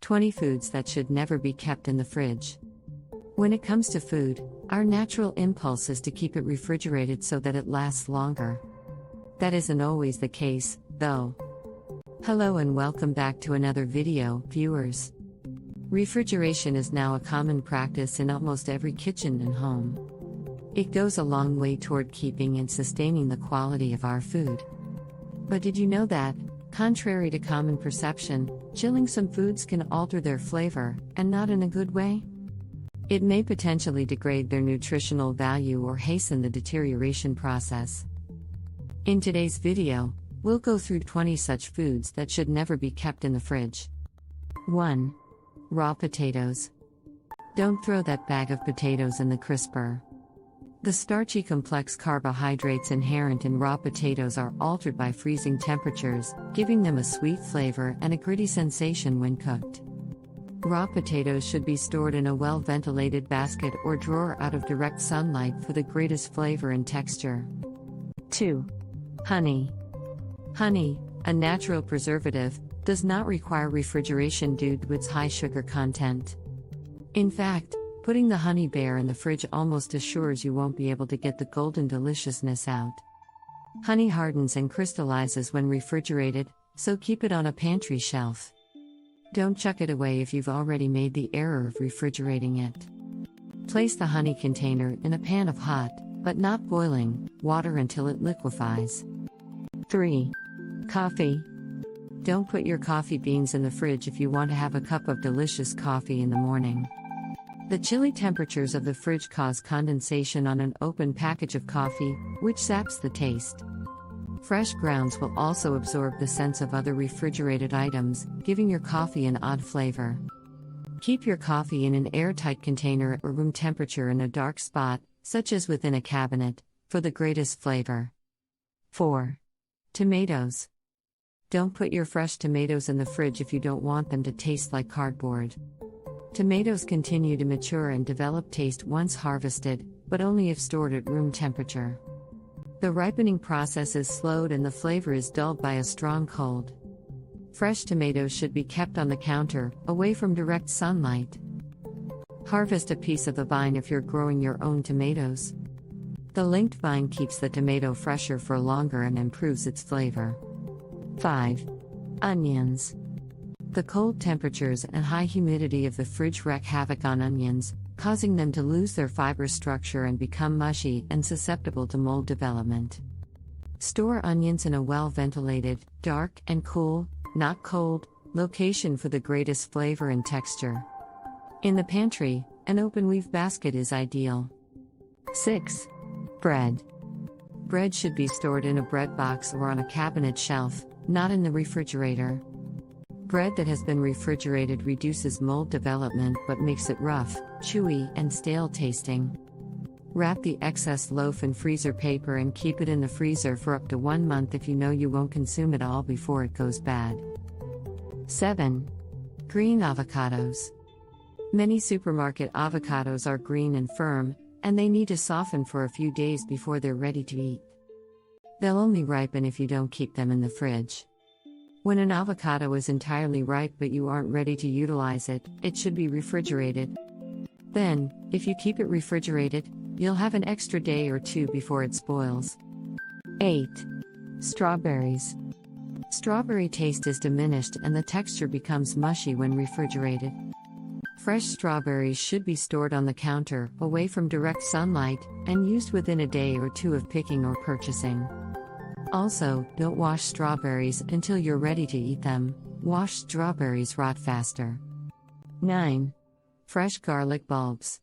20 foods that should never be kept in the fridge. When it comes to food, our natural impulse is to keep it refrigerated so that it lasts longer. That isn't always the case, though. Hello and welcome back to another video, viewers. Refrigeration is now a common practice in almost every kitchen and home. It goes a long way toward keeping and sustaining the quality of our food. But did you know that, contrary to common perception, chilling some foods can alter their flavor, and not in a good way? It may potentially degrade their nutritional value or hasten the deterioration process. In today's video, we'll go through 20 such foods that should never be kept in the fridge. 1. Raw potatoes. Don't throw that bag of potatoes in the crisper. The starchy complex carbohydrates inherent in raw potatoes are altered by freezing temperatures, giving them a sweet flavor and a gritty sensation when cooked. Raw potatoes should be stored in a well-ventilated basket or drawer out of direct sunlight for the greatest flavor and texture. 2. Honey. Honey, a natural preservative, does not require refrigeration due to its high sugar content. In fact, putting the honey bear in the fridge almost assures you won't be able to get the golden deliciousness out. Honey hardens and crystallizes when refrigerated, so keep it on a pantry shelf. Don't chuck it away if you've already made the error of refrigerating it. Place the honey container in a pan of hot, but not boiling, water until it liquefies. 3. Coffee. Don't put your coffee beans in the fridge if you want to have a cup of delicious coffee in the morning. The chilly temperatures of the fridge cause condensation on an open package of coffee, which saps the taste. Fresh grounds will also absorb the scents of other refrigerated items, giving your coffee an odd flavor. Keep your coffee in an airtight container at room temperature in a dark spot, such as within a cabinet, for the greatest flavor. 4. Tomatoes. Don't put your fresh tomatoes in the fridge if you don't want them to taste like cardboard. Tomatoes continue to mature and develop taste once harvested, but only if stored at room temperature. The ripening process is slowed and the flavor is dulled by a strong cold. Fresh tomatoes should be kept on the counter, away from direct sunlight. Harvest a piece of the vine if you're growing your own tomatoes. The linked vine keeps the tomato fresher for longer and improves its flavor. 5. Onions. The cold temperatures and high humidity of the fridge wreak havoc on onions, causing them to lose their fiber structure and become mushy and susceptible to mold development. Store onions in a well-ventilated, dark and cool, not cold, location for the greatest flavor and texture. In the pantry, an open weave basket is ideal. 6. Bread. Bread should be stored in a bread box or on a cabinet shelf, not in the refrigerator. Bread that has been refrigerated reduces mold development but makes it rough, chewy, and stale tasting. Wrap the excess loaf in freezer paper and keep it in the freezer for up to 1 month if you know you won't consume it all before it goes bad. 7. Green avocados. Many supermarket avocados are green and firm, and they need to soften for a few days before they're ready to eat. They'll only ripen if you don't keep them in the fridge. When an avocado is entirely ripe but you aren't ready to utilize it, it should be refrigerated. Then, if you keep it refrigerated, you'll have an extra day or two before it spoils. 8. Strawberries. Strawberry taste is diminished and the texture becomes mushy when refrigerated. Fresh strawberries should be stored on the counter, away from direct sunlight, and used within a day or two of picking or purchasing. Also, don't wash strawberries until you're ready to eat them. Washed strawberries rot faster. 9. Fresh garlic bulbs.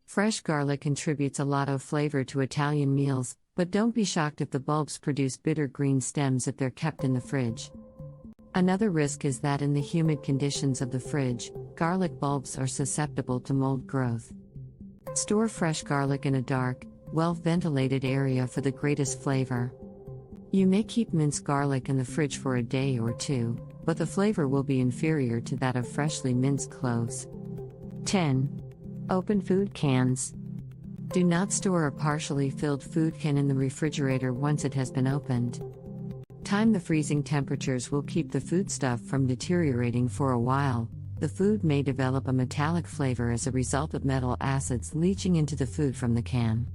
Fresh garlic contributes a lot of flavor to Italian meals, but don't be shocked if the bulbs produce bitter green stems if they're kept in the fridge. Another risk is that in the humid conditions of the fridge, garlic bulbs are susceptible to mold growth. Store fresh garlic in a dark, well-ventilated area for the greatest flavor. You may keep minced garlic in the fridge for a day or two, but the flavor will be inferior to that of freshly minced cloves. 10. Open food cans. Do not store a partially filled food can in the refrigerator once it has been opened. Time the freezing temperatures will keep the foodstuff from deteriorating for a while, the food may develop a metallic flavor as a result of metal acids leaching into the food from the can.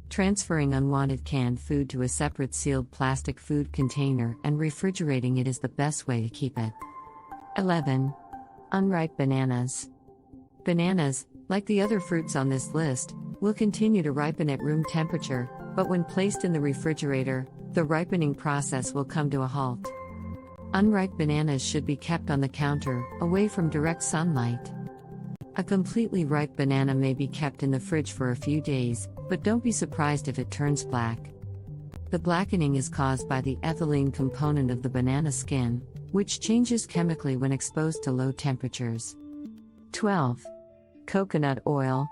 Transferring unwanted canned food to a separate sealed plastic food container and refrigerating it is the best way to keep it. 11. Unripe bananas. Bananas, like the other fruits on this list, will continue to ripen at room temperature, but when placed in the refrigerator, the ripening process will come to a halt. Unripe bananas should be kept on the counter, away from direct sunlight. A completely ripe banana may be kept in the fridge for a few days, but don't be surprised if it turns black. The blackening is caused by the ethylene component of the banana skin, which changes chemically when exposed to low temperatures. 12. Coconut oil.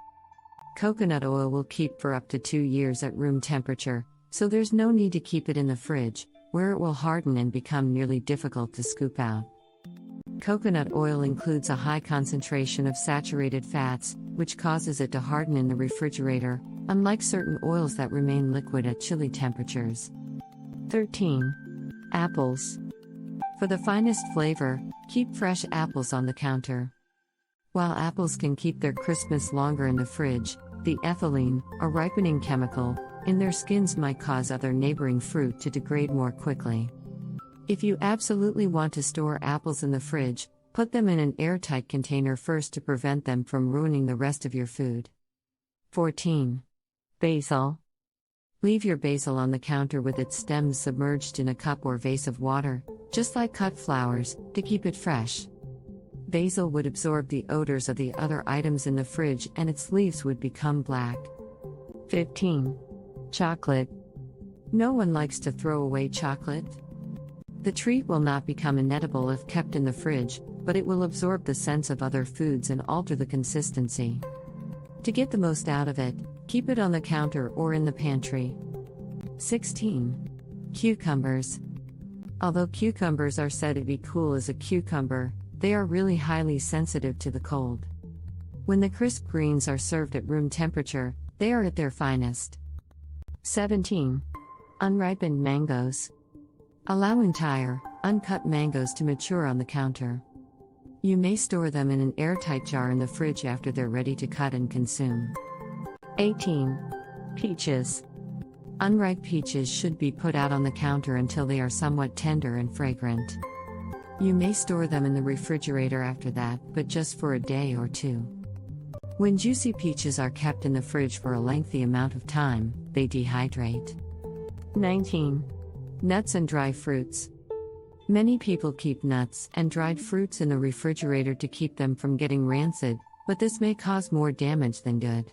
Coconut oil will keep for up to 2 years at room temperature, so there's no need to keep it in the fridge, where it will harden and become nearly difficult to scoop out. Coconut oil includes a high concentration of saturated fats, which causes it to harden in the refrigerator, unlike certain oils that remain liquid at chilly temperatures. 13. Apples. For the finest flavor, keep fresh apples on the counter. While apples can keep their crispness longer in the fridge, the ethylene, a ripening chemical, in their skins might cause other neighboring fruit to degrade more quickly. If you absolutely want to store apples in the fridge, put them in an airtight container first to prevent them from ruining the rest of your food. 14. Basil. Leave your basil on the counter with its stems submerged in a cup or vase of water, just like cut flowers, to keep it fresh. Basil would absorb the odors of the other items in the fridge and its leaves would become black. 15. Chocolate. No one likes to throw away chocolate. The treat will not become inedible if kept in the fridge, but it will absorb the scents of other foods and alter the consistency. To get the most out of it, keep it on the counter or in the pantry. 16. Cucumbers. Although cucumbers are said to be cool as a cucumber, they are really highly sensitive to the cold. When the crisp greens are served at room temperature, they are at their finest. 17. Unripened mangoes. Allow entire, uncut mangoes to mature on the counter. You may store them in an airtight jar in the fridge after they're ready to cut and consume. 18. Peaches. Unripe peaches should be put out on the counter until they are somewhat tender and fragrant. You may store them in the refrigerator after that, but just for a day or two. When juicy peaches are kept in the fridge for a lengthy amount of time, they dehydrate. 19. Nuts and dry fruits. Many people keep nuts and dried fruits in the refrigerator to keep them from getting rancid, but this may cause more damage than good.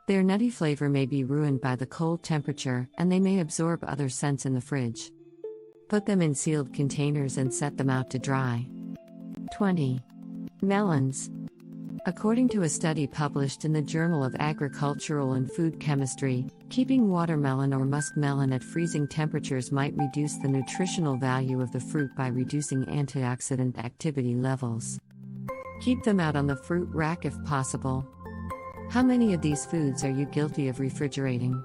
Their nutty flavor may be ruined by the cold temperature, and they may absorb other scents in the fridge. Put them in sealed containers and set them out to dry. 20. Melons. According to a study published in the Journal of Agricultural and Food Chemistry, keeping watermelon or muskmelon at freezing temperatures might reduce the nutritional value of the fruit by reducing antioxidant activity levels. Keep them out on the fruit rack if possible. How many of these foods are you guilty of refrigerating?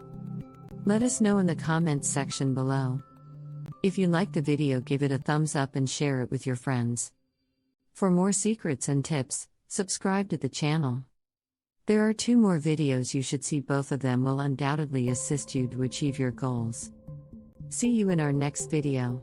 Let us know in the comments section below. If you liked the video, give it a thumbs up and share it with your friends. For more secrets and tips, subscribe to the channel. There are 2 more videos you should see, both of them will undoubtedly assist you to achieve your goals. See you in our next video.